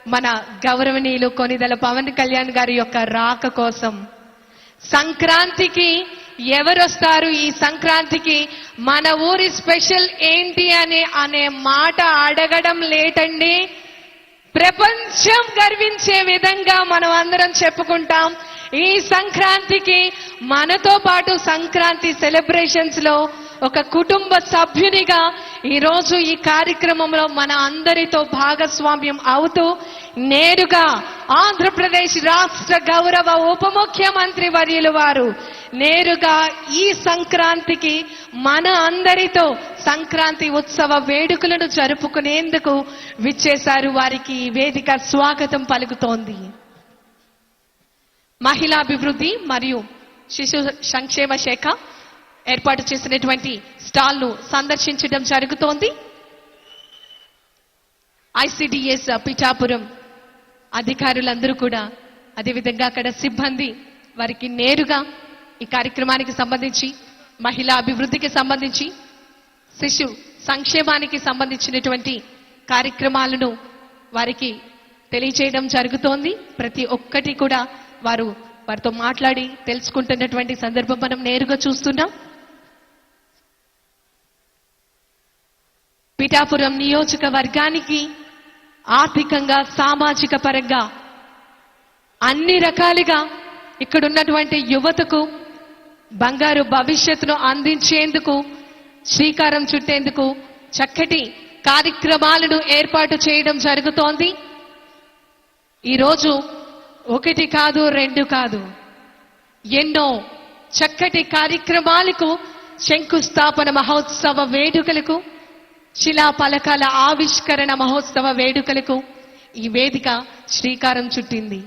మన గౌరవనీయులు కొనిదెల పవన్ కళ్యాణ్ గారి యొక్క రాక కోసం సంక్రాంతికి ఎవరొస్తారు, ఈ సంక్రాంతికి మన ఊరి స్పెషల్ ఏంటి అనే మాట అడగడం లేటండి. ప్రపంచం గర్వించే విధంగా మనం అందరం చెప్పుకుంటాం. ఈ సంక్రాంతికి మనతో పాటు సంక్రాంతి సెలబ్రేషన్స్ లో ఒక కుటుంబ సభ్యునిగా ఈరోజు ఈ కార్యక్రమంలో మన అందరితో భాగస్వామ్యం అవుతూ నేరుగా ఆంధ్రప్రదేశ్ రాష్ట్ర గౌరవ ఉప ముఖ్యమంత్రి వర్యులు వారు నేరుగా ఈ సంక్రాంతికి మన అందరితో సంక్రాంతి ఉత్సవ వేడుకలను జరుపుకునేందుకు విచ్చేశారు. వారికి ఈ వేదిక స్వాగతం పలుకుతోంది. మహిళాభివృద్ధి మరియు శిశు సంక్షేమ శాఖ ఏర్పాటు చేసినటువంటి స్టాల్ ను సందర్శించడం జరుగుతోంది. ఐసిడిఎస్ పిఠాపురం అధికారులందరూ కూడా, అదేవిధంగా అక్కడ సిబ్బంది వారికి నేరుగా ఈ కార్యక్రమానికి సంబంధించి, మహిళా అభివృద్ధికి సంబంధించి, శిశు సంక్షేమానికి సంబంధించినటువంటి కార్యక్రమాలను వారికి తెలియచేయడం జరుగుతోంది. ప్రతి ఒక్కటి కూడా వారితో మాట్లాడి తెలుసుకుంటున్నటువంటి సందర్భం మనం నేరుగా చూస్తున్నాం. పిఠాపురం నియోజకవర్గానికి ఆర్థికంగా, సామాజిక పరంగా అన్ని రకాలుగా ఇక్కడున్నటువంటి యువతకు బంగారు భవిష్యత్తును అందించేందుకు శ్రీకారం చుట్టేందుకు చక్కటి కార్యక్రమాలను ఏర్పాటు చేయడం జరుగుతోంది. ఈరోజు ఒకటి కాదు, రెండు కాదు, ఎన్నో చక్కటి కార్యక్రమాలకు, శంకుస్థాపన మహోత్సవ వేడుకలకు, శిలాఫలకాల ఆవిష్కరణ మహోత్సవ వేడుకలకు ఈ వేదిక శ్రీకారం చుట్టింది.